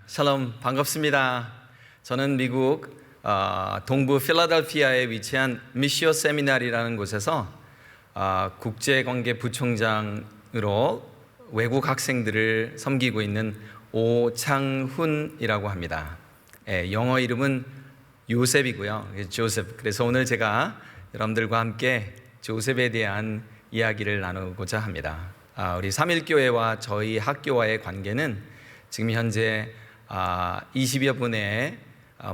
샬롬, 반갑습니다. 저는 미국 동부 필라델피아에 위치한 미시오 세미나리라는 곳에서 국제관계 부총장으로 외국 학생들을 섬기고 있는 오창훈이라고 합니다. 영어 이름은 요셉이고요. 조셉. 그래서 오늘 제가 여러분들과 함께 조셉에 대한 이야기를 나누고자 합니다. 우리 삼일교회와 저희 학교와의 관계는 지금 현재 20여 분의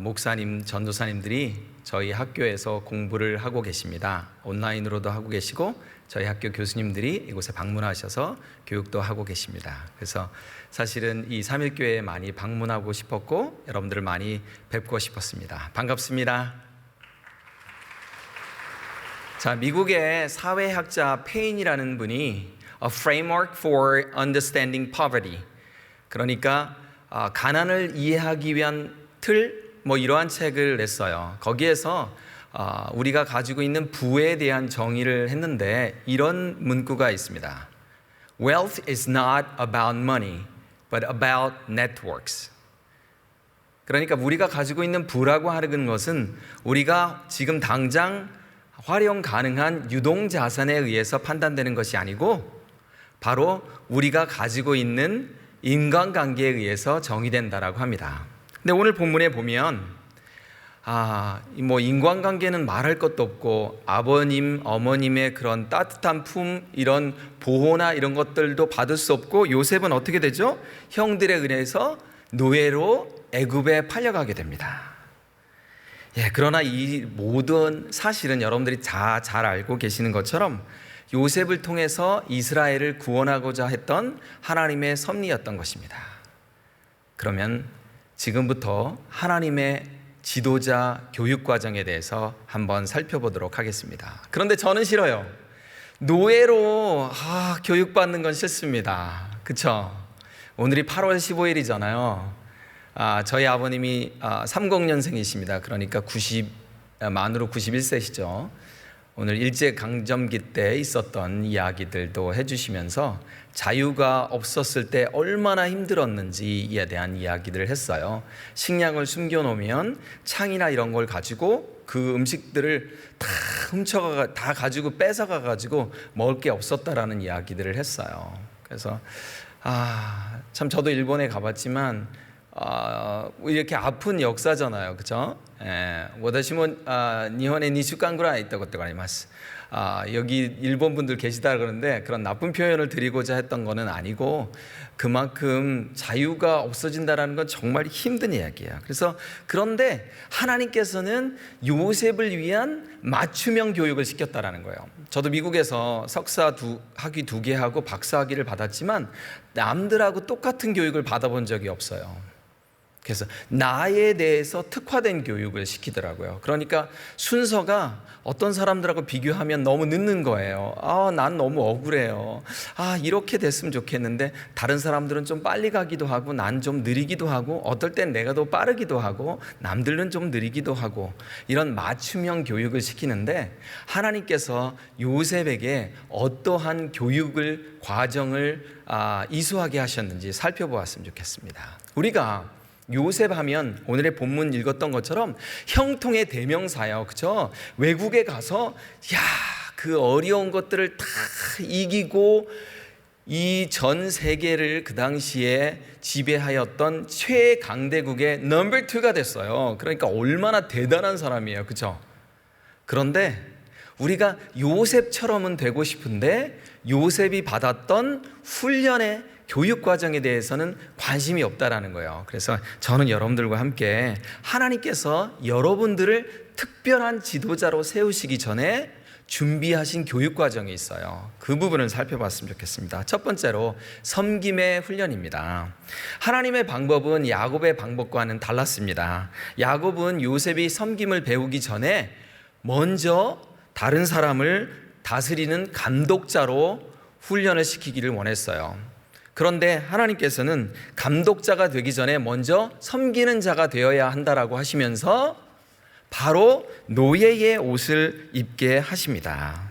목사님, 전도사님들이 저희 학교에서 공부를 하고 계십니다. 온라인으로도 하고 계시고 저희 학교 교수님들이 이곳에 방문하셔서 교육도 하고 계십니다. 그래서 사실은 이 삼일교회에 많이 방문하고 싶었고 여러분들을 많이 뵙고 싶었습니다. 반갑습니다. 자, 미국의 사회학자 페인이라는 분이 A Framework for Understanding Poverty, 그러니까 가난을 이해하기 위한 틀, 이러한 책을 냈어요. 거기에서 우리가 가지고 있는 부에 대한 정의를 했는데 이런 문구가 있습니다. Wealth is not about money, but about networks. 그러니까 우리가 가지고 있는 부라고 하는 것은 우리가 지금 당장 활용 가능한 유동자산에 의해서 판단되는 것이 아니고 바로 우리가 가지고 있는 인간관계에 의해서 정의된다라고 합니다. 근데 오늘 본문에 보면 인간관계는 말할 것도 없고 아버님, 어머님의 그런 따뜻한 품, 이런 보호나 이런 것들도 받을 수 없고 요셉은 어떻게 되죠? 형들에 의해서 노예로 애굽에 팔려가게 됩니다. 그러나 이 모든 사실은 여러분들이 잘 알고 계시는 것처럼 요셉을 통해서 이스라엘을 구원하고자 했던 하나님의 섭리였던 것입니다. 그러면 지금부터 하나님의 지도자 교육 과정에 대해서 한번 살펴보도록 하겠습니다. 그런데 저는 싫어요. 노예로 교육받는 건 싫습니다. 그쵸? 오늘이 8월 15일이잖아요. 저희 아버님이 30년생이십니다. 그러니까 만으로 91세시죠. 오늘 일제강점기 때 있었던 이야기들도 해주시면서 자유가 없었을 때 얼마나 힘들었는지에 대한 이야기들을 했어요. 식량을 숨겨놓으면 창이나 이런 걸 가지고 그 음식들을 다 가지고 뺏어가가지고 먹을 게 없었다라는 이야기들을 했어요. 그래서 참 저도 일본에 가봤지만 이렇게 아픈 역사잖아요, 그렇죠? 私も日本に2週間ぐらい行ったことがあります。여기 일본 분들 계시다 그러는데 그런 나쁜 표현을 드리고자 했던 거는 아니고 그만큼 자유가 없어진다라는 건 정말 힘든 이야기예요. 그런데 하나님께서는 요셉을 위한 맞춤형 교육을 시켰다라는 거예요. 저도 미국에서 석사 학위 2개 하고 박사 학위를 받았지만 남들하고 똑같은 교육을 받아본 적이 없어요. 그래서 나에 대해서 특화된 교육을 시키더라고요. 그러니까 순서가 어떤 사람들하고 비교하면 너무 늦는 거예요. 난 너무 억울해요. 이렇게 됐으면 좋겠는데 다른 사람들은 좀 빨리 가기도 하고 난 좀 느리기도 하고 어떨 땐 내가 더 빠르기도 하고 남들은 좀 느리기도 하고 이런 맞춤형 교육을 시키는데 하나님께서 요셉에게 어떠한 과정을 이수하게 하셨는지 살펴보았으면 좋겠습니다. 우리가 요셉 하면 오늘의 본문 읽었던 것처럼 형통의 대명사예요. 그렇죠? 외국에 가서 그 어려운 것들을 다 이기고 이 전 세계를 그 당시에 지배하였던 최강대국의 넘버 2가 됐어요. 그러니까 얼마나 대단한 사람이에요. 그렇죠? 그런데 우리가 요셉처럼은 되고 싶은데 요셉이 받았던 훈련의 교육 과정에 대해서는 관심이 없다라는 거예요. 그래서 저는 여러분들과 함께 하나님께서 여러분들을 특별한 지도자로 세우시기 전에 준비하신 교육 과정이 있어요. 그 부분을 살펴봤으면 좋겠습니다. 첫 번째로 섬김의 훈련입니다. 하나님의 방법은 야곱의 방법과는 달랐습니다. 야곱은 요셉이 섬김을 배우기 전에 먼저 다른 사람을 다스리는 감독자로 훈련을 시키기를 원했어요. 그런데 하나님께서는 감독자가 되기 전에 먼저 섬기는 자가 되어야 한다라고 하시면서 바로 노예의 옷을 입게 하십니다.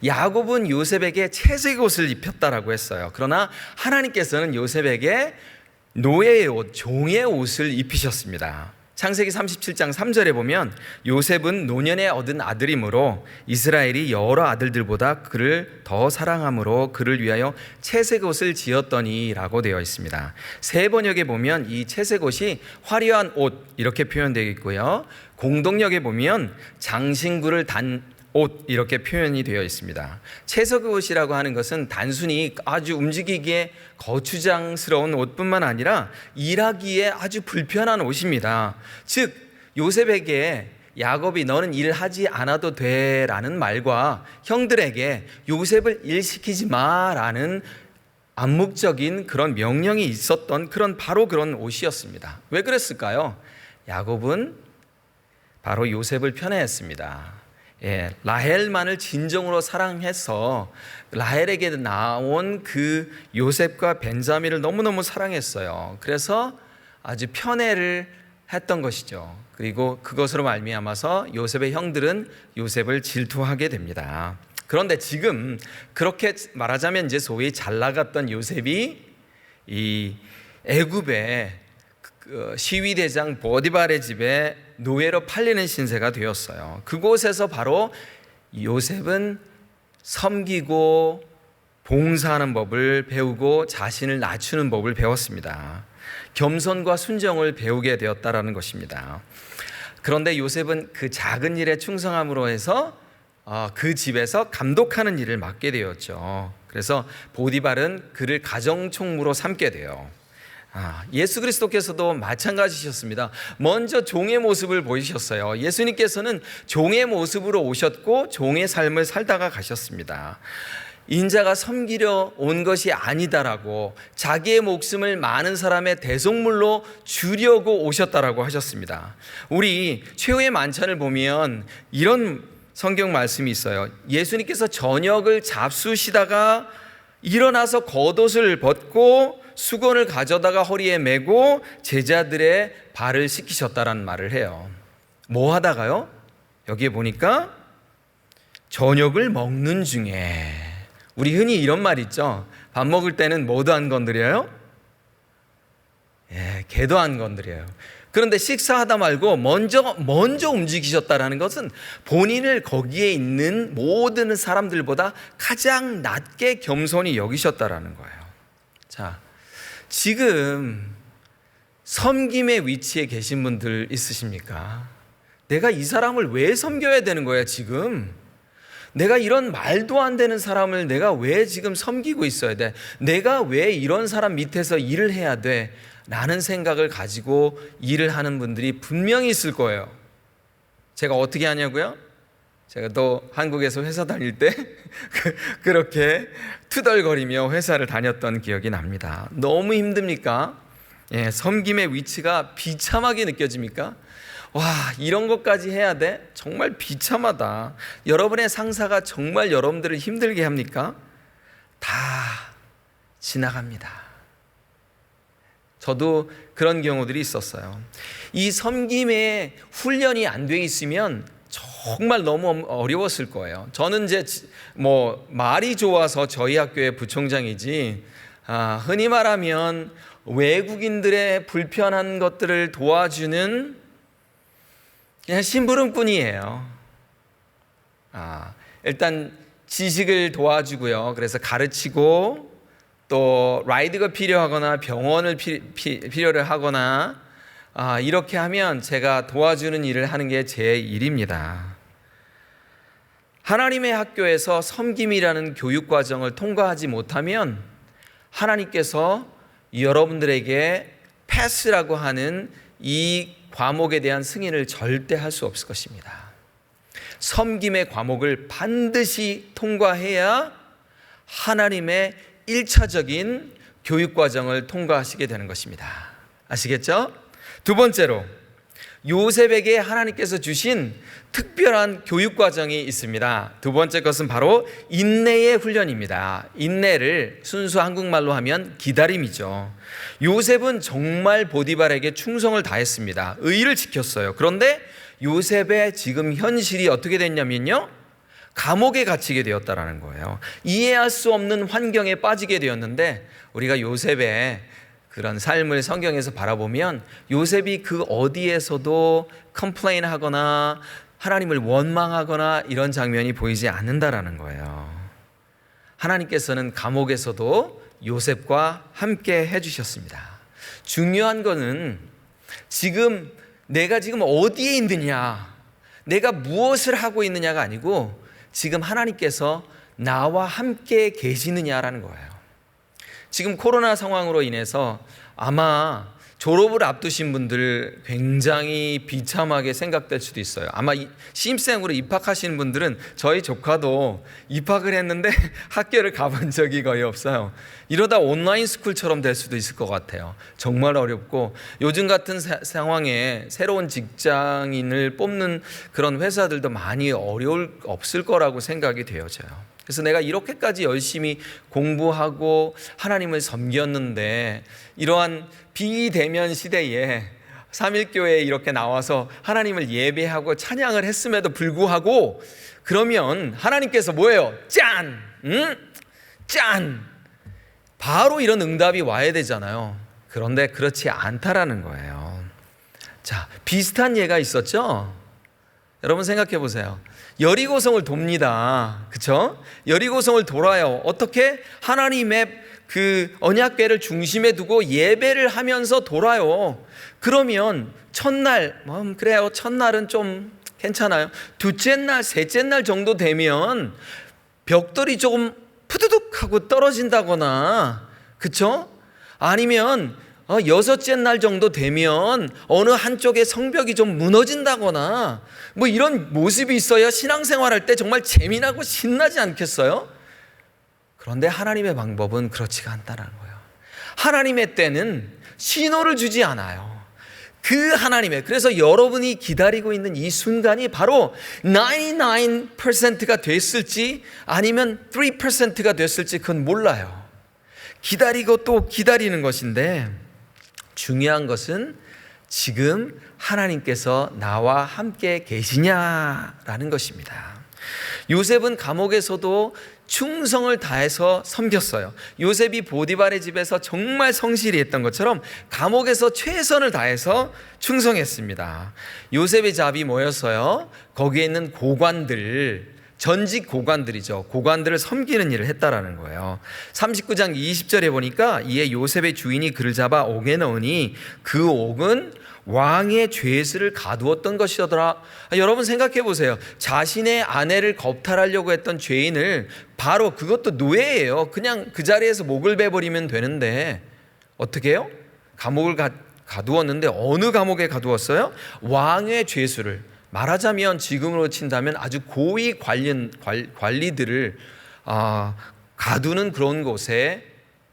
야곱은 요셉에게 채색 옷을 입혔다라고 했어요. 그러나 하나님께서는 요셉에게 노예의 옷, 종의 옷을 입히셨습니다. 창세기 37장 3절에 보면 요셉은 노년에 얻은 아들이므로 이스라엘이 여러 아들들보다 그를 더 사랑함으로 그를 위하여 채색 옷을 지었더니 라고 되어 있습니다. 새 번역에 보면 이 채색 옷이 화려한 옷 이렇게 표현되어 있고요. 공동역에 보면 장신구를 단 옷 이렇게 표현이 되어 있습니다. 채색 옷이라고 하는 것은 단순히 아주 움직이기에 거추장스러운 옷뿐만 아니라 일하기에 아주 불편한 옷입니다. 즉 요셉에게 야곱이 너는 일하지 않아도 돼라는 말과 형들에게 요셉을 일시키지 마라는 암묵적인 그런 명령이 있었던 바로 그런 옷이었습니다. 왜 그랬을까요? 야곱은 바로 요셉을 편애했습니다. 라헬만을 진정으로 사랑해서 라헬에게 나온 그 요셉과 벤자민을 너무너무 사랑했어요. 그래서 아주 편애를 했던 것이죠. 그리고 그것으로 말미암아서 요셉의 형들은 요셉을 질투하게 됩니다. 그런데 지금 그렇게 말하자면 이제 소위 잘 나갔던 요셉이 이 애굽의 시위대장 보디발의 집에 노예로 팔리는 신세가 되었어요. 그곳에서 바로 요셉은 섬기고 봉사하는 법을 배우고 자신을 낮추는 법을 배웠습니다. 겸손과 순정을 배우게 되었다라는 것입니다. 그런데 요셉은 그 작은 일에 충성함으로 해서 그 집에서 감독하는 일을 맡게 되었죠. 그래서 보디발은 그를 가정총무로 삼게 돼요. 예수 그리스도께서도 마찬가지셨습니다. 먼저 종의 모습을 보이셨어요. 예수님께서는 종의 모습으로 오셨고 종의 삶을 살다가 가셨습니다. 인자가 섬기려 온 것이 아니다라고 자기의 목숨을 많은 사람의 대속물로 주려고 오셨다라고 하셨습니다. 우리 최후의 만찬을 보면 이런 성경 말씀이 있어요. 예수님께서 저녁을 잡수시다가 일어나서 겉옷을 벗고 수건을 가져다가 허리에 메고 제자들의 발을 씻기셨다라는 말을 해요. 뭐 하다가요? 여기에 보니까 저녁을 먹는 중에, 우리 흔히 이런 말 있죠. 밥 먹을 때는 뭐도 안 건드려요? 개도 안 건드려요. 그런데 식사하다 말고 먼저 움직이셨다라는 것은 본인을 거기에 있는 모든 사람들보다 가장 낮게 겸손히 여기셨다라는 거예요. 자, 지금 섬김의 위치에 계신 분들 있으십니까? 내가 이 사람을 왜 섬겨야 되는 거야 지금? 내가 이런 말도 안 되는 사람을 내가 왜 지금 섬기고 있어야 돼? 내가 왜 이런 사람 밑에서 일을 해야 돼? 라는 생각을 가지고 일을 하는 분들이 분명히 있을 거예요. 제가 어떻게 하냐고요? 제가 또 한국에서 회사 다닐 때 그렇게 투덜거리며 회사를 다녔던 기억이 납니다. 너무 힘듭니까? 섬김의 위치가 비참하게 느껴집니까? 와, 이런 것까지 해야 돼? 정말 비참하다. 여러분의 상사가 정말 여러분들을 힘들게 합니까? 다 지나갑니다. 저도 그런 경우들이 있었어요. 이 섬김의 훈련이 안 돼 있으면 정말 너무 어려웠을 거예요. 저는 이제 말이 좋아서 저희 학교의 부총장이지, 흔히 말하면 외국인들의 불편한 것들을 도와주는 그냥 심부름꾼이에요. 일단 지식을 도와주고요. 그래서 가르치고 또 라이드가 필요하거나 병원을 필요를 하거나 이렇게 하면 제가 도와주는 일을 하는 게 제 일입니다. 하나님의 학교에서 섬김이라는 교육 과정을 통과하지 못하면 하나님께서 여러분들에게 패스라고 하는 이 과목에 대한 승인을 절대 할 수 없을 것입니다. 섬김의 과목을 반드시 통과해야 하나님의 1차적인 교육 과정을 통과하시게 되는 것입니다. 아시겠죠? 두 번째로 요셉에게 하나님께서 주신 특별한 교육 과정이 있습니다. 두 번째 것은 바로 인내의 훈련입니다. 인내를 순수 한국말로 하면 기다림이죠. 요셉은 정말 보디발에게 충성을 다했습니다. 의를 지켰어요. 그런데 요셉의 지금 현실이 어떻게 됐냐면요, 감옥에 갇히게 되었다라는 거예요. 이해할 수 없는 환경에 빠지게 되었는데 우리가 요셉의 그런 삶을 성경에서 바라보면 요셉이 그 어디에서도 컴플레인 하거나 하나님을 원망하거나 이런 장면이 보이지 않는다라는 거예요. 하나님께서는 감옥에서도 요셉과 함께 해주셨습니다. 중요한 거는 내가 지금 어디에 있느냐, 내가 무엇을 하고 있느냐가 아니고 지금 하나님께서 나와 함께 계시느냐라는 거예요. 지금 코로나 상황으로 인해서 아마 졸업을 앞두신 분들 굉장히 비참하게 생각될 수도 있어요. 아마 신입생으로 입학하시는 분들은 저희 조카도 입학을 했는데 학교를 가본 적이 거의 없어요. 이러다 온라인 스쿨처럼 될 수도 있을 것 같아요. 정말 어렵고 요즘 같은 상황에 새로운 직장인을 뽑는 그런 회사들도 많이 없을 거라고 생각이 되어져요. 그래서 내가 이렇게까지 열심히 공부하고 하나님을 섬겼는데 이러한 비대면 시대에 3.1교회에 이렇게 나와서 하나님을 예배하고 찬양을 했음에도 불구하고 그러면 하나님께서 뭐예요? 짠! 짠! 바로 이런 응답이 와야 되잖아요. 그런데 그렇지 않다라는 거예요. 자, 비슷한 예가 있었죠? 여러분 생각해 보세요. 여리고성을 돕니다. 그렇죠? 여리고성을 돌아요. 어떻게? 하나님의 그 언약궤를 중심에 두고 예배를 하면서 돌아요. 그러면 첫날 그래요. 첫날은 좀 괜찮아요. 둘째 날, 셋째 날 정도 되면 벽돌이 조금 푸드득 하고 떨어진다거나, 그렇죠? 아니면 여섯째 날 정도 되면 어느 한쪽의 성벽이 좀 무너진다거나 뭐 이런 모습이 있어야 신앙생활할 때 정말 재미나고 신나지 않겠어요? 그런데 하나님의 방법은 그렇지가 않다는 거예요. 하나님의 때는 신호를 주지 않아요. 그 하나님의, 그래서 여러분이 기다리고 있는 이 순간이 바로 99%가 됐을지 아니면 3%가 됐을지 그건 몰라요. 기다리고 또 기다리는 것인데 중요한 것은 지금 하나님께서 나와 함께 계시냐라는 것입니다. 요셉은 감옥에서도 충성을 다해서 섬겼어요. 요셉이 보디발의 집에서 정말 성실히 했던 것처럼 감옥에서 최선을 다해서 충성했습니다. 요셉의 잡이 뭐였어요? 거기에 있는 고관들, 전직 고관들이죠. 고관들을 섬기는 일을 했다라는 거예요. 39장 20절에 보니까 이에 요셉의 주인이 그를 잡아 옥에 넣으니 그 옥은 왕의 죄수를 가두었던 것이더라. 여러분 생각해 보세요. 자신의 아내를 겁탈하려고 했던 죄인을 바로, 그것도 노예예요. 그냥 그 자리에서 목을 베버리면 되는데 어떻게 해요? 감옥을 가두었는데 어느 감옥에 가두었어요? 왕의 죄수를, 말하자면 지금으로 친다면 아주 고위 관리들을 가두는 그런 곳에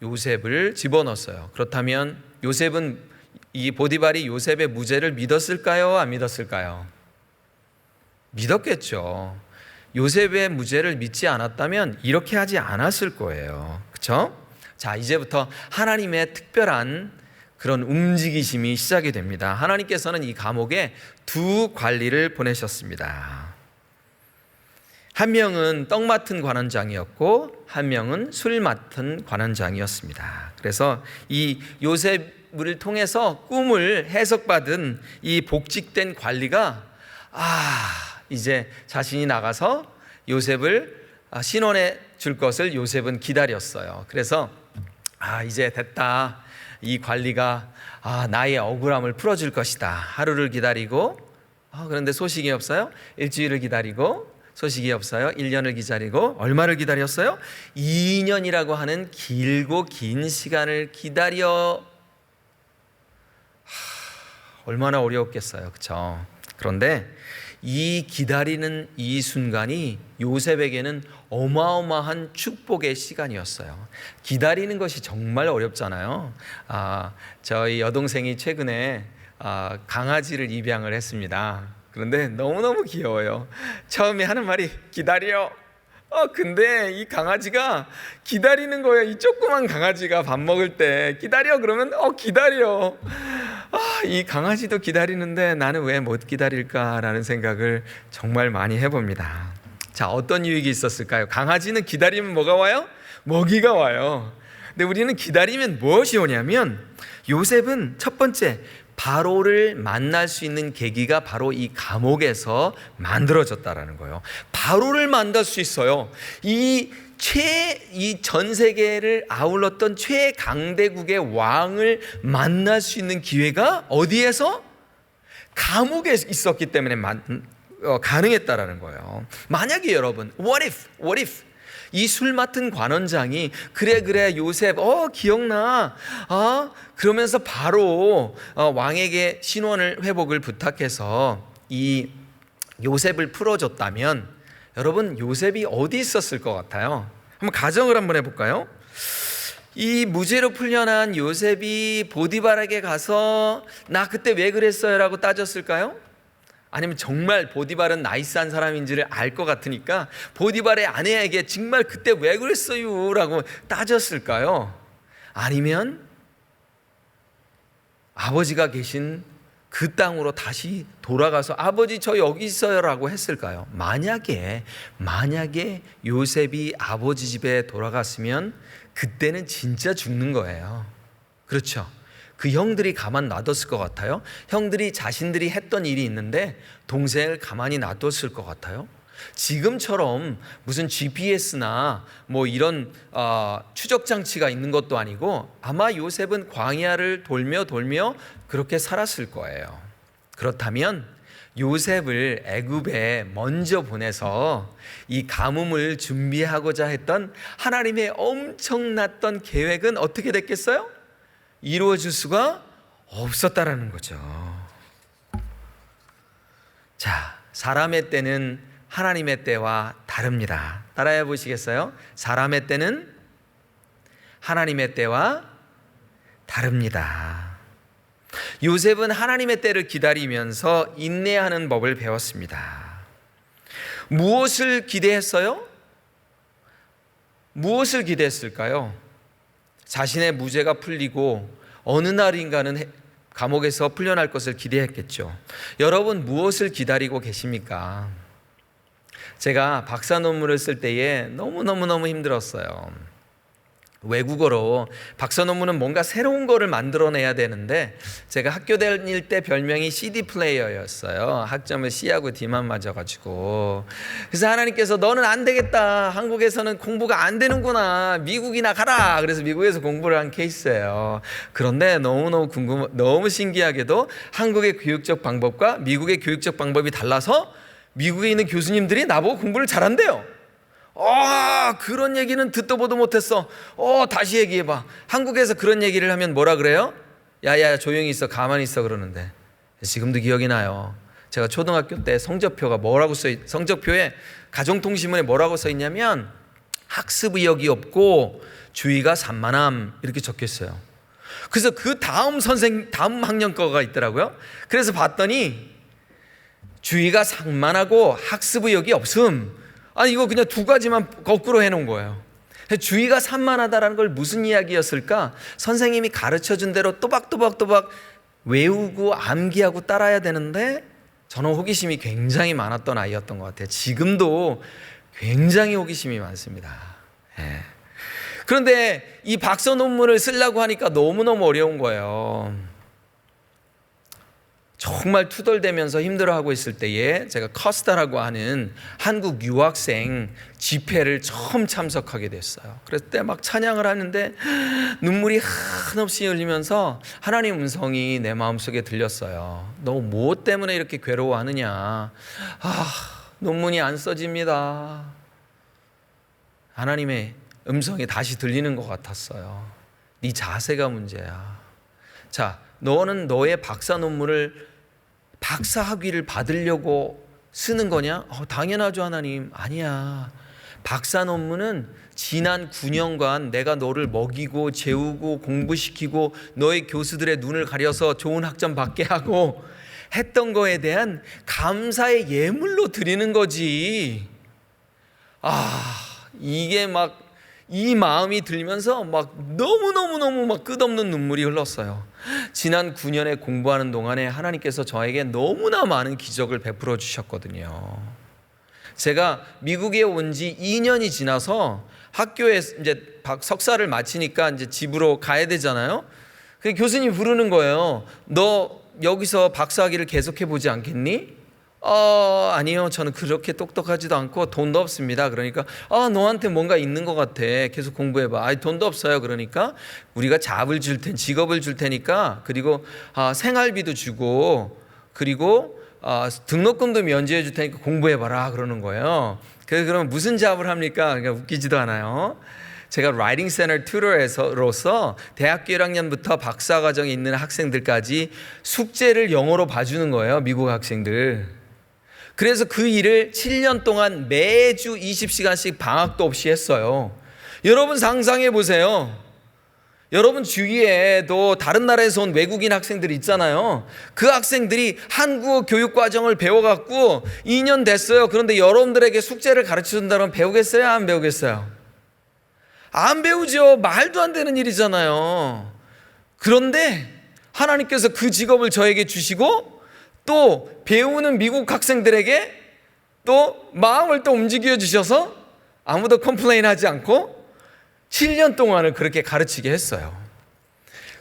요셉을 집어넣었어요. 그렇다면 요셉은, 이 보디발이 요셉의 무죄를 믿었을까요? 안 믿었을까요? 믿었겠죠. 요셉의 무죄를 믿지 않았다면 이렇게 하지 않았을 거예요. 그렇죠? 자, 이제부터 하나님의 특별한 그런 움직이심이 시작이 됩니다. 하나님께서는 이 감옥에 두 관리를 보내셨습니다. 한 명은 떡 맡은 관원장이었고 한 명은 술 맡은 관원장이었습니다. 그래서 이 요셉을 통해서 꿈을 해석받은 이 복직된 관리가 이제 자신이 나가서 요셉을 신원해 줄 것을 요셉은 기다렸어요. 그래서 이제 됐다. 이 관리가 나의 억울함을 풀어줄 것이다. 하루를 기다리고 그런데 소식이 없어요. 일주일을 기다리고 소식이 없어요. 1년을 기다리고 얼마를 기다렸어요? 2년이라고 하는 길고 긴 시간을 기다려. 얼마나 어려웠겠어요. 그렇죠? 그런데 이 기다리는 이 순간이 요셉에게는 어마어마한 축복의 시간이었어요. 기다리는 것이 정말 어렵잖아요. 저희 여동생이 최근에 강아지를 입양을 했습니다. 그런데 너무너무 귀여워요. 처음에 하는 말이 기다려. 근데 이 강아지가 기다리는 거예요. 이 조그만 강아지가 밥 먹을 때 기다려 그러면 기다려. 이 강아지도 기다리는데 나는 왜 못 기다릴까라는 생각을 정말 많이 해봅니다. 자, 어떤 유익이 있었을까요? 강아지는 기다리면 뭐가 와요? 먹이가 와요. 근데 우리는 기다리면 무엇이 오냐면 요셉은 첫 번째 바로를 만날 수 있는 계기가 바로 이 감옥에서 만들어졌다라는 거예요. 바로를 만날 수 있어요. 이 전 세계를 아울렀던 최강대국의 왕을 만날 수 있는 기회가 어디에서? 감옥에 있었기 때문에 가능했다라는 거예요. 만약에 여러분, what if 이 술 맡은 관원장이 그래 요셉 기억나 그러면서 바로 왕에게 신원을 회복을 부탁해서 이 요셉을 풀어줬다면 여러분 요셉이 어디 있었을 것 같아요? 한번 가정을 한번 해볼까요? 이 무죄로 풀려난 요셉이 보디발에게 가서 나 그때 왜 그랬어요? 라고 따졌을까요? 아니면 정말 보디발은 나이스한 사람인지를 알 것 같으니까 보디발의 아내에게 정말 그때 왜 그랬어요? 라고 따졌을까요? 아니면 아버지가 계신 그 땅으로 다시 돌아가서 아버지 저 여기 있어요 라고 했을까요? 만약에 요셉이 아버지 집에 돌아갔으면 그때는 진짜 죽는 거예요. 그렇죠? 그 형들이 가만 놔뒀을 것 같아요? 형들이 자신들이 했던 일이 있는데 동생을 가만히 놔뒀을 것 같아요? 지금처럼 무슨 GPS나 뭐 이런 추적 장치가 있는 것도 아니고 아마 요셉은 광야를 돌며 그렇게 살았을 거예요. 그렇다면 요셉을 애굽에 먼저 보내서 이 가뭄을 준비하고자 했던 하나님의 엄청났던 계획은 어떻게 됐겠어요? 이루어질 수가 없었다라는 거죠. 자, 사람의 때는 하나님의 때와 다릅니다. 따라해 보시겠어요? 사람의 때는 하나님의 때와 다릅니다. 요셉은 하나님의 때를 기다리면서 인내하는 법을 배웠습니다. 무엇을 기대했어요? 무엇을 기대했을까요? 자신의 무죄가 풀리고 어느 날인가는 감옥에서 풀려날 것을 기대했겠죠. 여러분 무엇을 기다리고 계십니까? 제가 박사 논문을 쓸 때에 너무 힘들었어요. 외국어로 박사 논문은 뭔가 새로운 거를 만들어내야 되는데 제가 학교 다닐 때 별명이 CD 플레이어였어요. 학점을 C하고 D만 맞아가지고. 그래서 하나님께서 너는 안 되겠다. 한국에서는 공부가 안 되는구나. 미국이나 가라. 그래서 미국에서 공부를 한 케이스예요. 그런데 너무 신기하게도 한국의 교육적 방법과 미국의 교육적 방법이 달라서 미국에 있는 교수님들이 나보고 공부를 잘한대요. 그런 얘기는 듣도 보도 못했어. 다시 얘기해봐. 한국에서 그런 얘기를 하면 뭐라 그래요? 야야 조용히 있어, 가만히 있어 그러는데 지금도 기억이 나요. 제가 초등학교 때 성적표가 성적표에 가정통신문에 뭐라고 써 있냐면 학습 의욕이 없고 주의가 산만함 이렇게 적혀 있어요. 그래서 그 다음 학년 거가 있더라고요. 그래서 봤더니 주의가 산만하고 학습 의욕이 없음. 이거 그냥 두 가지만 거꾸로 해놓은 거예요. 주의가 산만하다라는 걸 무슨 이야기였을까? 선생님이 가르쳐준 대로 또박또박 외우고 암기하고 따라야 되는데 저는 호기심이 굉장히 많았던 아이였던 것 같아요. 지금도 굉장히 호기심이 많습니다. 그런데 이 박사 논문을 쓰려고 하니까 너무너무 어려운 거예요. 정말 투덜대면서 힘들어하고 있을 때에 제가 커스타라고 하는 한국 유학생 집회를 처음 참석하게 됐어요. 그때 막 찬양을 하는데 눈물이 한없이 흘리면서 하나님 음성이 내 마음속에 들렸어요. 너 무엇 때문에 이렇게 괴로워하느냐? 논문이 안 써집니다. 하나님의 음성이 다시 들리는 것 같았어요. 네 자세가 문제야. 자, 너는 너의 박사 논문을 박사 학위를 받으려고 쓰는 거냐? 당연하죠 하나님. 아니야. 박사 논문은 지난 9년간 내가 너를 먹이고 재우고 공부시키고 너의 교수들의 눈을 가려서 좋은 학점 받게 하고 했던 거에 대한 감사의 예물로 드리는 거지. 이게 막 이 마음이 들면서 막 너무 막 끝없는 눈물이 흘렀어요. 지난 9년에 공부하는 동안에 하나님께서 저에게 너무나 많은 기적을 베풀어 주셨거든요. 제가 미국에 온 지 2년이 지나서 학교에 이제 석사를 마치니까 이제 집으로 가야 되잖아요. 그 교수님이 부르는 거예요. 너 여기서 박사학위를 계속해 보지 않겠니? 아니요. 저는 그렇게 똑똑하지도 않고 돈도 없습니다. 그러니까 너한테 뭔가 있는 것 같아. 계속 공부해봐. 돈도 없어요. 그러니까 우리가 직업을 줄 테니까, 그리고 생활비도 주고, 그리고 등록금도 면제해 줄 테니까 공부해봐라 그러는 거예요. 그래서 그러면 무슨 잡을 합니까? 그러니까 웃기지도 않아요. 제가 라이팅 센터 튜터로서 대학교 1학년부터 박사 과정에 있는 학생들까지 숙제를 영어로 봐주는 거예요. 미국 학생들. 그래서 그 일을 7년 동안 매주 20시간씩 방학도 없이 했어요. 여러분 상상해 보세요. 여러분 주위에도 다른 나라에서 온 외국인 학생들이 있잖아요. 그 학생들이 한국어 교육 과정을 배워갖고 2년 됐어요. 그런데 여러분들에게 숙제를 가르쳐준다면 배우겠어요? 안 배우겠어요? 안 배우죠. 말도 안 되는 일이잖아요. 그런데 하나님께서 그 직업을 저에게 주시고 또 배우는 미국 학생들에게 또 마음을 또 움직여 주셔서 아무도 컴플레인 하지 않고 7년 동안을 그렇게 가르치게 했어요.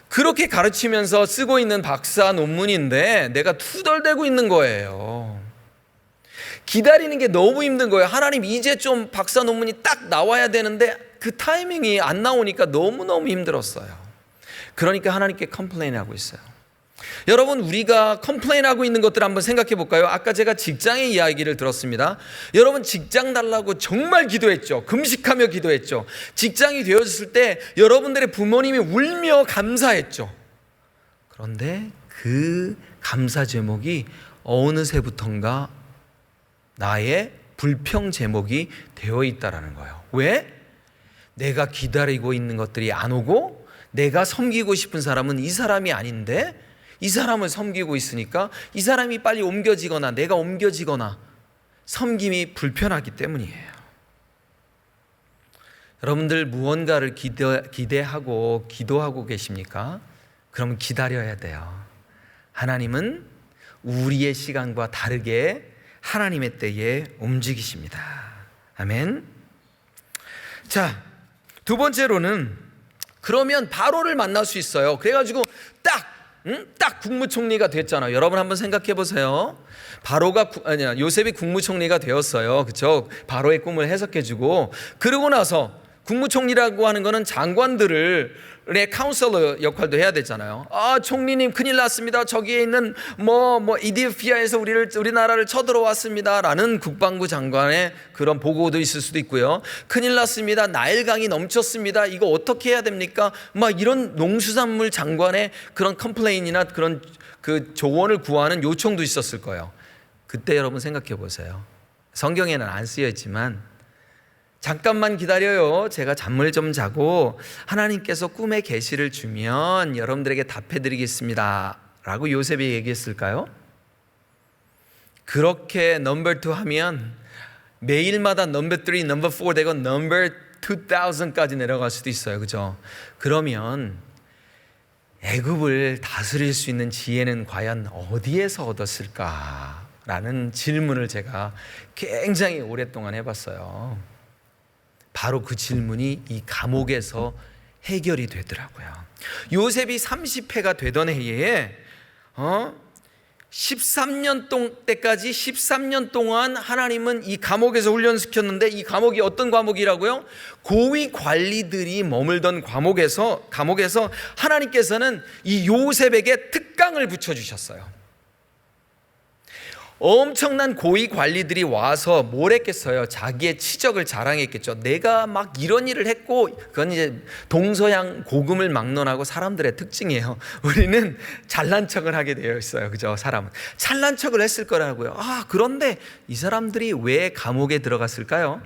그렇게 가르치면서 쓰고 있는 박사 논문인데 내가 투덜대고 있는 거예요. 기다리는 게 너무 힘든 거예요. 하나님, 이제 좀 박사 논문이 딱 나와야 되는데 그 타이밍이 안 나오니까 너무너무 힘들었어요. 그러니까 하나님께 컴플레인하고 있어요. 여러분, 우리가 컴플레인하고 있는 것들을 한번 생각해 볼까요? 아까 제가 직장의 이야기를 들었습니다. 여러분, 직장 달라고 정말 기도했죠. 금식하며 기도했죠. 직장이 되어졌을 때 여러분들의 부모님이 울며 감사했죠. 그런데 그 감사 제목이 어느새부턴가 나의 불평 제목이 되어 있다라는 거예요. 왜? 내가 기다리고 있는 것들이 안 오고 내가 섬기고 싶은 사람은 이 사람이 아닌데 이 사람을 섬기고 있으니까 이 사람이 빨리 옮겨지거나 내가 옮겨지거나 섬김이 불편하기 때문이에요. 여러분들 무언가를 기대하고 기도하고 계십니까? 그러면 기다려야 돼요. 하나님은 우리의 시간과 다르게 하나님의 때에 움직이십니다. 아멘. 자, 두 번째로는 그러면 바로를 만날 수 있어요. 그래가지고 딱 국무총리가 됐잖아요. 여러분 한번 생각해 보세요. 요셉이 국무총리가 되었어요. 그렇죠? 바로의 꿈을 해석해주고, 그러고 나서 국무총리라고 하는 거는 장관들의 카운슬러 역할도 해야 되잖아요. 총리님 큰일 났습니다. 저기에 있는 이디오피아에서 우리나라를 쳐들어왔습니다라는 국방부 장관의 그런 보고도 있을 수도 있고요. 큰일 났습니다. 나일강이 넘쳤습니다. 이거 어떻게 해야 됩니까? 이런 농수산물 장관의 그런 컴플레인이나 그런 그 조언을 구하는 요청도 있었을 거예요. 그때 여러분 생각해 보세요. 성경에는 안 쓰여 있지만 잠깐만 기다려요. 제가 잠을 좀 자고 하나님께서 꿈의 계시를 주면 여러분들에게 답해드리겠습니다 라고 요셉이 얘기했을까요? 그렇게 넘버 2 하면 매일마다 넘버 3, 넘버 4 되고 넘버 2000까지 내려갈 수도 있어요. 그죠? 그러면 애굽을 다스릴 수 있는 지혜는 과연 어디에서 얻었을까라는 질문을 제가 굉장히 오랫동안 해봤어요. 바로 그 질문이 이 감옥에서 해결이 되더라고요. 요셉이 30회가 되던 해에 13년 동안 하나님은 이 감옥에서 훈련시켰는데, 이 감옥이 어떤 감옥이라고요? 고위 관리들이 머물던 감옥에서 하나님께서는 이 요셉에게 특강을 붙여주셨어요. 엄청난 고위 관리들이 와서 뭘 했겠어요? 자기의 치적을 자랑했겠죠. 내가 막 이런 일을 했고, 그건 이제 동서양 고금을 막론하고 사람들의 특징이에요. 우리는 잘난 척을 하게 되어 있어요. 그죠? 사람은 잘난 척을 했을 거라고요. 그런데 이 사람들이 왜 감옥에 들어갔을까요?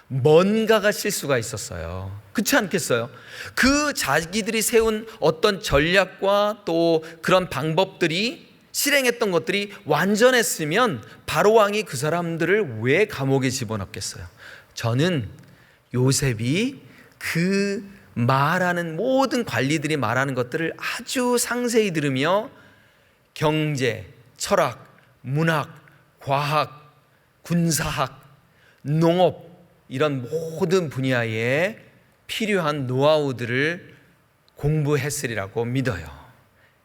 뭔가가 실수가 있었어요. 그렇지 않겠어요? 그 자기들이 세운 어떤 전략과 또 그런 방법들이, 실행했던 것들이 완전했으면 바로왕이 그 사람들을 왜 감옥에 집어넣겠어요? 저는 요셉이 그 말하는 모든 관리들이 말하는 것들을 아주 상세히 들으며 경제, 철학, 문학, 과학, 군사학, 농업 이런 모든 분야에 필요한 노하우들을 공부했으리라고 믿어요.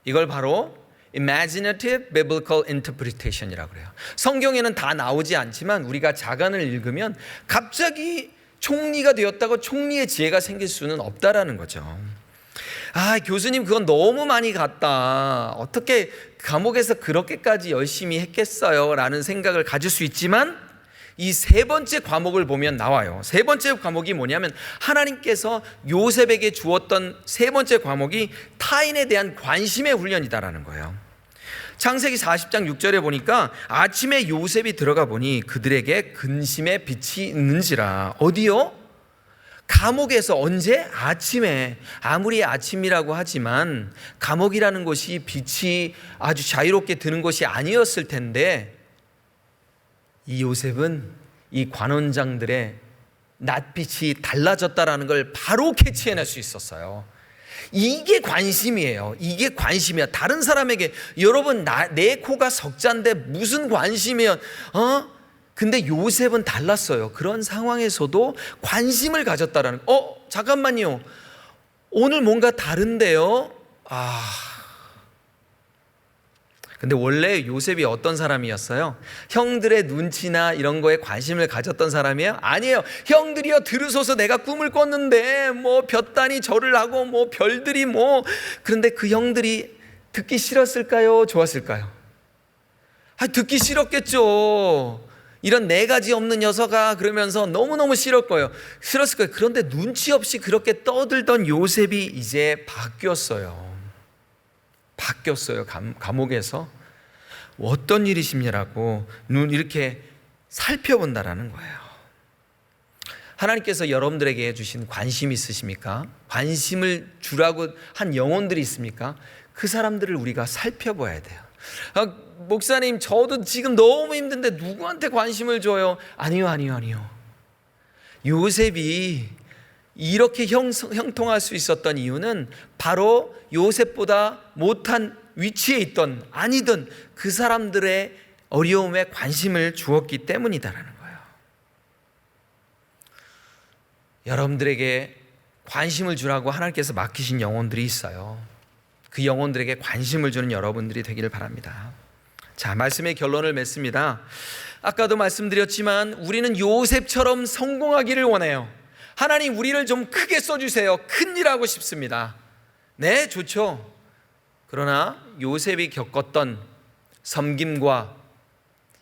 이걸 바로 Imaginative Biblical Interpretation이라고 그래요. 성경에는 다 나오지 않지만 우리가 자간을 읽으면 갑자기 총리가 되었다고 총리의 지혜가 생길 수는 없다라는 거죠. 교수님 그건 너무 많이 갔다. 어떻게 감옥에서 그렇게까지 열심히 했겠어요? 라는 생각을 가질 수 있지만 이 세 번째 과목을 보면 나와요. 세 번째 과목이 뭐냐면 하나님께서 요셉에게 주었던 세 번째 과목이 타인에 대한 관심의 훈련이다라는 거예요. 창세기 40장 6절에 보니까 아침에 요셉이 들어가 보니 그들에게 근심의 빛이 있는지라. 어디요? 감옥에서. 언제? 아침에. 아무리 아침이라고 하지만 감옥이라는 곳이 빛이 아주 자유롭게 드는 곳이 아니었을 텐데 이 요셉은 이 관원장들의 낯빛이 달라졌다라는 걸 바로 캐치해낼 수 있었어요. 이게 관심이에요. 이게 관심이야. 다른 사람에게 여러분 내 코가 석잔데 무슨 관심이야? 근데 요셉은 달랐어요. 그런 상황에서도 관심을 가졌다라는. 잠깐만요. 오늘 뭔가 다른데요. 근데 원래 요셉이 어떤 사람이었어요? 형들의 눈치나 이런 거에 관심을 가졌던 사람이에요? 아니에요. 형들이여 들으소서, 내가 꿈을 꿨는데 뭐 볕단이 절을 하고 뭐 별들이 뭐. 그런데 그 형들이 듣기 싫었을까요? 좋았을까요? 듣기 싫었겠죠. 이런 네 가지 없는 녀석아 그러면서 너무너무 싫었을 거예요. 그런데 눈치 없이 그렇게 떠들던 요셉이 이제 바뀌었어요. 감옥에서 어떤 일이십니라고 눈 이렇게 살펴본다라는 거예요. 하나님께서 여러분들에게 해주신 관심 있으십니까? 관심을 주라고 한 영혼들이 있습니까? 그 사람들을 우리가 살펴봐야 돼요. 목사님 저도 지금 너무 힘든데 누구한테 관심을 줘요? 아니요. 요셉이 이렇게 형통할 수 있었던 이유는 바로 요셉보다 못한 위치에 있던 아니든 그 사람들의 어려움에 관심을 주었기 때문이다라는 거예요. 여러분들에게 관심을 주라고 하나님께서 맡기신 영혼들이 있어요. 그 영혼들에게 관심을 주는 여러분들이 되기를 바랍니다. 자, 말씀의 결론을 맺습니다. 아까도 말씀드렸지만 우리는 요셉처럼 성공하기를 원해요. 하나님 우리를 좀 크게 써주세요. 큰 일 하고 싶습니다. 네, 좋죠. 그러나 요셉이 겪었던 섬김과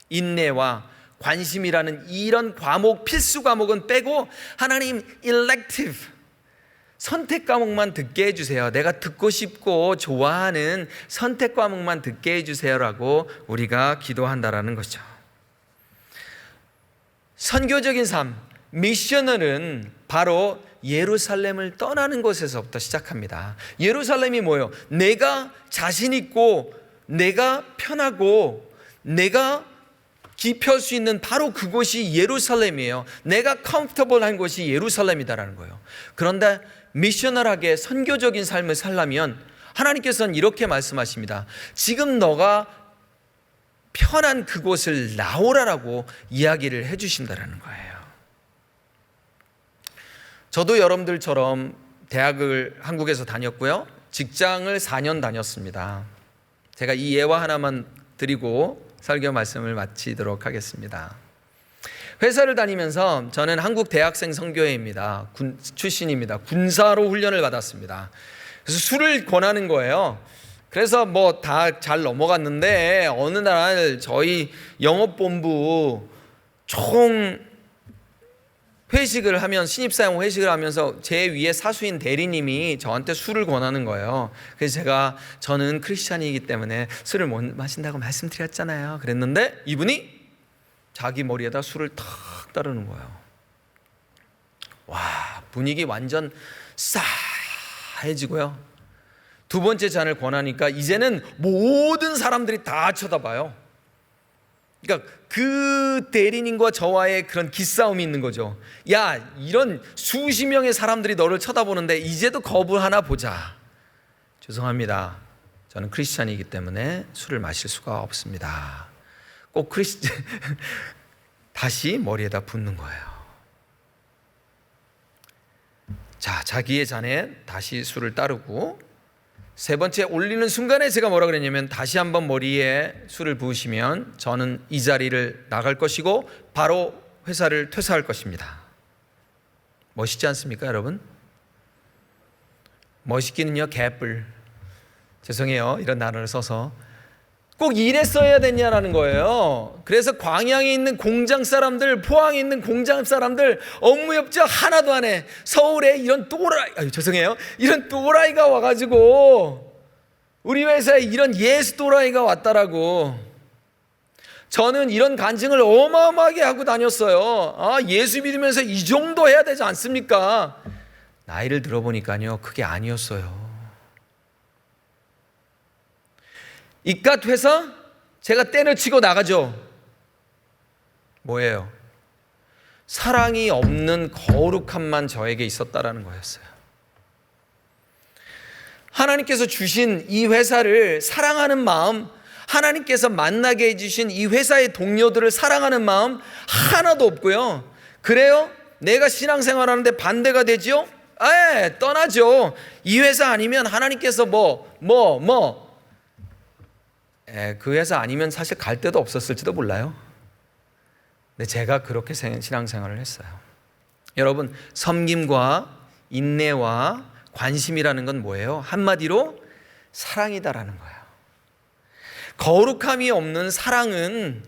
인내와 관심이라는 이런 과목, 필수 과목은 빼고 하나님 elective 선택 과목만 듣게 해주세요. 내가 듣고 싶고 좋아하는 선택 과목만 듣게 해주세요라고 우리가 기도한다라는 거죠. 선교적인 삶, 미셔널은 바로 예루살렘을 떠나는 곳에서부터 시작합니다. 예루살렘이 뭐예요? 내가 자신 있고 내가 편하고 내가 기피할 수 있는 바로 그곳이 예루살렘이에요. 내가 컴포터블한 곳이 예루살렘이다라는 거예요. 그런데 미셔널하게 선교적인 삶을 살려면 하나님께서는 이렇게 말씀하십니다. 지금 너가 편한 그곳을 나오라라고 이야기를 해주신다라는 거예요. 저도 여러분들처럼 대학을 한국에서 다녔고요. 직장을 4년 다녔습니다. 제가 이 예화 하나만 드리고 설교 말씀을 마치도록 하겠습니다. 회사를 다니면서 저는 한국 대학생 선교회입니다. 군 출신입니다. 군사로 훈련을 받았습니다. 그래서 술을 권하는 거예요. 그래서 뭐 다 잘 넘어갔는데 어느 날 저희 영업본부 총 회식을 하면 신입사원 회식을 하면서 제 위에 사수인 대리님이 저한테 술을 권하는 거예요. 그래서 저는 크리스찬이기 때문에 술을 못 마신다고 말씀드렸잖아요. 그랬는데 이분이 자기 머리에다 술을 탁 따르는 거예요. 와, 분위기 완전 싸해지고요. 두 번째 잔을 권하니까 이제는 모든 사람들이 다 쳐다봐요. 그러니까 그 대리님과 저와의 그런 기싸움이 있는 거죠. 야, 이런 수십 명의 사람들이 너를 쳐다보는데 이제도 겁을 하나 보자. 죄송합니다. 저는 크리스찬이기 때문에 술을 마실 수가 없습니다. 꼭 다시 머리에다 붓는 거예요. 자, 자기의 잔에 다시 술을 따르고 세 번째 올리는 순간에 제가 뭐라 그랬냐면 다시 한번 머리에 술을 부으시면 저는 이 자리를 나갈 것이고 바로 회사를 퇴사할 것입니다. 멋있지 않습니까, 여러분? 멋있기는요, 개뿔. 죄송해요, 이런 단어를 써서. 꼭 이랬어야 됐냐라는 거예요. 그래서 광양에 있는 공장 사람들, 포항에 있는 공장 사람들 업무 협조 하나도 안 해. 서울에 이런 또라이, 죄송해요, 이런 또라이가 와가지고 우리 회사에 이런 예수 또라이가 왔다라고. 저는 이런 간증을 어마어마하게 하고 다녔어요. 예수 믿으면서 이 정도 해야 되지 않습니까? 나이를 들어보니까요, 그게 아니었어요. 이깟 회사 제가 때려치고 나가죠. 뭐예요? 사랑이 없는 거룩함만 저에게 있었다라는 거였어요. 하나님께서 주신 이 회사를 사랑하는 마음, 하나님께서 만나게 해주신 이 회사의 동료들을 사랑하는 마음 하나도 없고요. 그래요? 내가 신앙생활하는데 반대가 되죠? 떠나죠. 이 회사 아니면 하나님께서 그 회사 아니면 사실 갈 데도 없었을지도 몰라요. 근데 제가 그렇게 신앙생활을 했어요. 여러분, 섬김과 인내와 관심이라는 건 뭐예요? 한마디로 사랑이다라는 거예요. 거룩함이 없는 사랑은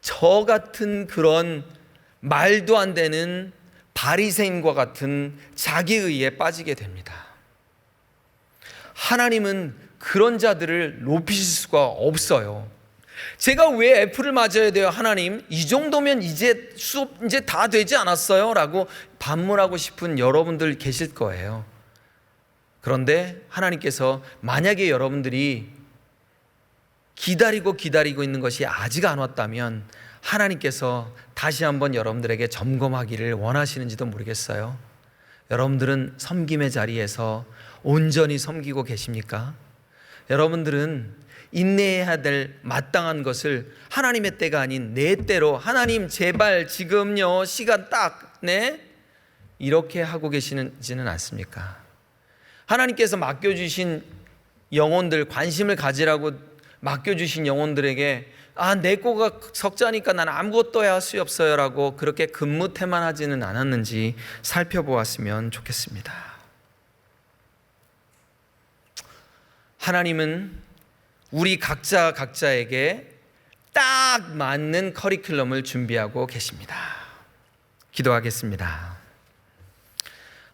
저 같은 그런 말도 안 되는 바리새인과 같은 자기의에 빠지게 됩니다. 하나님은 그런 자들을 높이실 수가 없어요. 제가 왜 F를 맞아야 돼요? 하나님, 이 정도면 이제 수업 이제 다 되지 않았어요? 라고 반문하고 싶은 여러분들 계실 거예요. 그런데 하나님께서 만약에 여러분들이 기다리고 있는 것이 아직 안 왔다면 하나님께서 다시 한번 여러분들에게 점검하기를 원하시는지도 모르겠어요. 여러분들은 섬김의 자리에서 온전히 섬기고 계십니까? 여러분들은 인내해야 될 마땅한 것을 하나님의 때가 아닌 내 때로, 하나님 제발 지금요 시간 딱 이렇게 하고 계시지는 않습니까? 하나님께서 맡겨주신 영혼들, 관심을 가지라고 맡겨주신 영혼들에게 내 거가 석자니까 난 아무것도 할 수 없어요 라고 그렇게 근무태만하지는 않았는지 살펴보았으면 좋겠습니다. 하나님은 우리 각자에게 딱 맞는 커리큘럼을 준비하고 계십니다. 기도하겠습니다.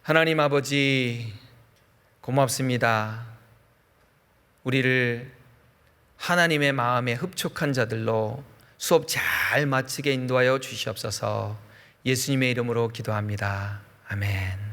하나님 아버지, 고맙습니다. 우리를 하나님의 마음에 흡족한 자들로 수업 잘 마치게 인도하여 주시옵소서. 예수님의 이름으로 기도합니다. 아멘.